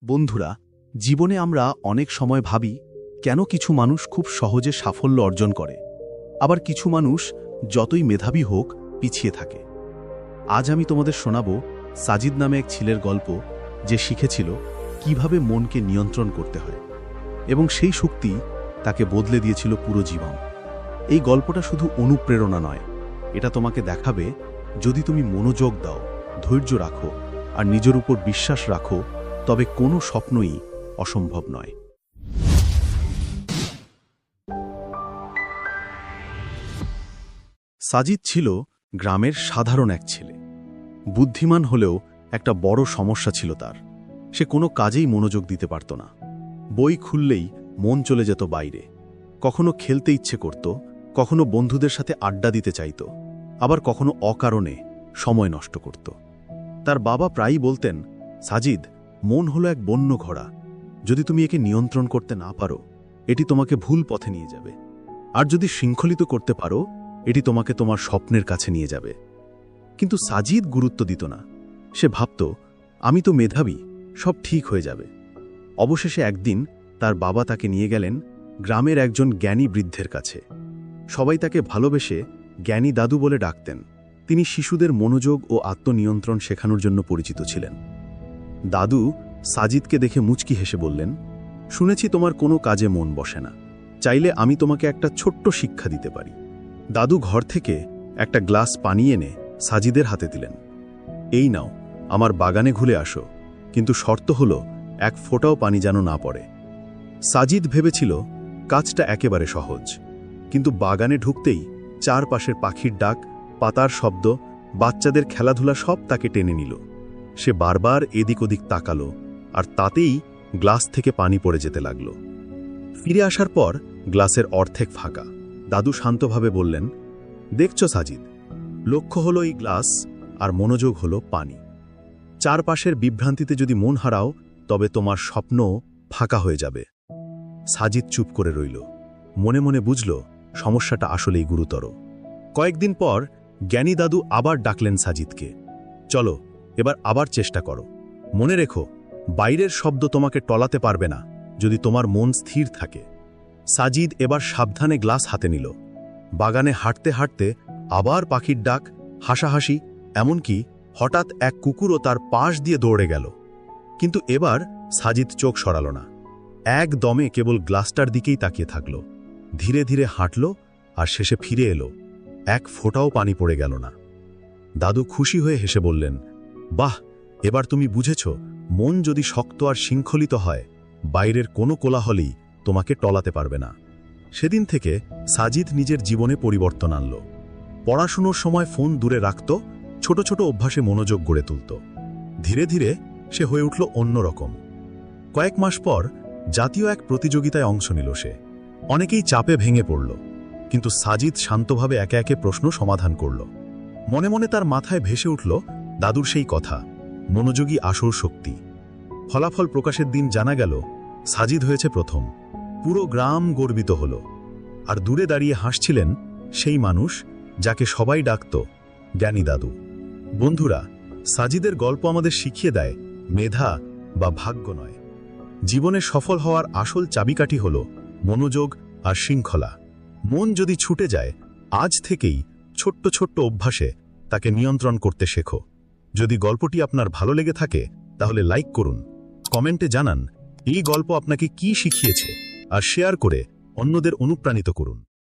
বন্ধুরা, জীবনে আমরা অনেক সময় ভাবি কেন কিছু মানুষ খুব সহজে সাফল্য অর্জন করে, আবার কিছু মানুষ যতই মেধাবী হোক পিছিয়ে থাকে। আজ আমি তোমাদের শোনাব সাজিদ নামে এক ছেলের গল্প, যে শিখেছিল কিভাবে মনকে নিয়ন্ত্রণ করতে হয়, এবং সেই শক্তি তাকে বদলে দিয়েছিল পুরো জীবন। এই গল্পটা শুধু অনুপ্রেরণা নয়, এটা তোমাকে দেখাবে যদি তুমি মনোযোগ দাও, ধৈর্য রাখো আর নিজের উপর বিশ্বাস রাখো, তবে কোনো স্বপ্নই অসম্ভব নয়। সাজিদ ছিল গ্রামের সাধারণ এক ছেলে। বুদ্ধিমান হলেও একটা বড় সমস্যা ছিল তার। সে কোনো কাজেই মনোযোগ দিতে পারত না। বই খুললেই মন চলে যেত বাইরে। কখনো খেলতে ইচ্ছে করত, কখনো বন্ধুদের সাথে আড্ডা দিতে চাইত, আবার কখনো অকারণে সময় নষ্ট করত। তার বাবা প্রায়ই বলতেন, সাজিদ, মন হলো এক বন্য ঘোড়া। যদি তুমি একে নিয়ন্ত্রণ করতে না পারো, এটি তোমাকে ভুল পথে নিয়ে যাবে, আর যদি শৃঙ্খলিত করতে পারো, এটি তোমাকে তোমার স্বপ্নের কাছে নিয়ে যাবে। কিন্তু সাজিদ গুরুত্ব দিত না। সে ভাবত, আমি তো মেধাবী, সব ঠিক হয়ে যাবে। অবশেষে একদিন তার বাবা তাকে নিয়ে গেলেন গ্রামের একজন জ্ঞানী বৃদ্ধের কাছে। সবাই তাকে ভালোবেসে জ্ঞানী দাদু বলে ডাকতেন। তিনি শিশুদের মনোযোগ ও আত্মনিয়ন্ত্রণ শেখানোর জন্য পরিচিত ছিলেন। দাদু সাজিদকে দেখে মুচকি হেসে বললেন, শুনেছি তোমার কোনো কাজে মন বসে না, চাইলে আমি তোমাকে একটা ছোট্ট শিক্ষা দিতে পারি। দাদু ঘর থেকে একটা গ্লাস পানি এনে সাজিদের হাতে দিলেন। এই নাও, আমার বাগানে ঘুরে আসো, কিন্তু শর্ত হলো এক ফোঁটাও পানি যেন না পড়ে। সাজিদ ভেবেছিল কাজটা একেবারে সহজ, কিন্তু বাগানে ঢুকতেই চারপাশের পাখির ডাক, পাতার শব্দ, বাচ্চাদের খেলাধুলা সব তাকে টেনে নিল। সে বারবার এদিক ওদিক তাকালো, আর তাতেই গ্লাস থেকে পানি পড়ে যেতে লাগল। ফিরে আসার পর গ্লাসের অর্ধেক ফাঁকা। দাদু শান্তভাবে বললেন, দেখছ সাজিদ, লক্ষ্য হলো এই গ্লাস, আর মনোযোগ হলো পানি। চারপাশের বিভ্রান্তিতে যদি মন হারাও, তবে তোমার স্বপ্ন ফাঁকা হয়ে যাবে। সাজিদ চুপ করে রইল। মনে মনে বুঝল সমস্যাটা আসলেই গুরুতর। কয়েকদিন পর জ্ঞানী দাদু আবার ডাকলেন সাজিদকে, চলো, এবার আবার চেষ্টা করো। মনে রেখো, বাইরের শব্দ তোমাকে টলাতে পারবে না যদি তোমার মন স্থির থাকে। সাজিদ এবার সাবধানে গ্লাস হাতে নিল। বাগানে হাঁটতে হাঁটতে আবার পাখির ডাক, হাসাহাসি, এমনকি হঠাৎ এক কুকুরও তার পাশ দিয়ে দৌড়ে গেল। কিন্তু এবার সাজিদ চোখ সরাল না। একদমে কেবল গ্লাসটার দিকেই তাকিয়ে থাকল। ধীরে ধীরে হাঁটল, আর শেষে ফিরে এলো। এক ফোঁটাও পানি পড়ে গেল না। দাদু খুশি হয়ে হেসে বললেন, বাহ, এবার তুমি বুঝেছ, মন যদি শক্ত আর শৃঙ্খলিত হয়, বাইরের কোনো কোলাহলই তোমাকে টলাতে পারবে না। সেদিন থেকে সাজিদ নিজের জীবনে পরিবর্তন আনল। পড়াশুনোর সময় ফোন দূরে রাখত, ছোট ছোট অভ্যাসে মনোযোগ গড়ে তুলত। ধীরে ধীরে সে হয়ে উঠল অন্যরকম। কয়েক মাস পর জাতীয় এক প্রতিযোগিতায় অংশ নিল সে। অনেকেই চাপে ভেঙে পড়ল, কিন্তু সাজিদ শান্তভাবে একে একে প্রশ্ন সমাধান করল। মনে মনে তার মাথায় ভেসে উঠল দাদুর সেই কথা, মনোযোগী আসল শক্তি। ফলাফল প্রকাশের দিন জানা গেল সাজিদ হয়েছে প্রথম। পুরো গ্রাম গর্বিত হল। আর দূরে দাঁড়িয়ে হাসছিলেন সেই মানুষ যাকে সবাই ডাকত জ্ঞানী দাদু। বন্ধুরা, সাজিদের গল্প আমাদের শিখিয়ে দেয়, মেধা বা ভাগ্য নয়, জীবনে সফল হওয়ার আসল চাবিকাঠি হল মনোযোগ আর শৃঙ্খলা। মন যদি ছুটে যায়, আজ থেকেই ছোট্ট ছোট্ট অভ্যাসে তাকে নিয়ন্ত্রণ করতে শেখো। যদি গল্পটি আপনার ভালো লেগে থাকে, তাহলে লাইক করুন, কমেন্টে জানান এই গল্প আপনাকে কি শিখিয়েছে, আর শেয়ার করে অন্যদের অনুপ্রাণিত করুন।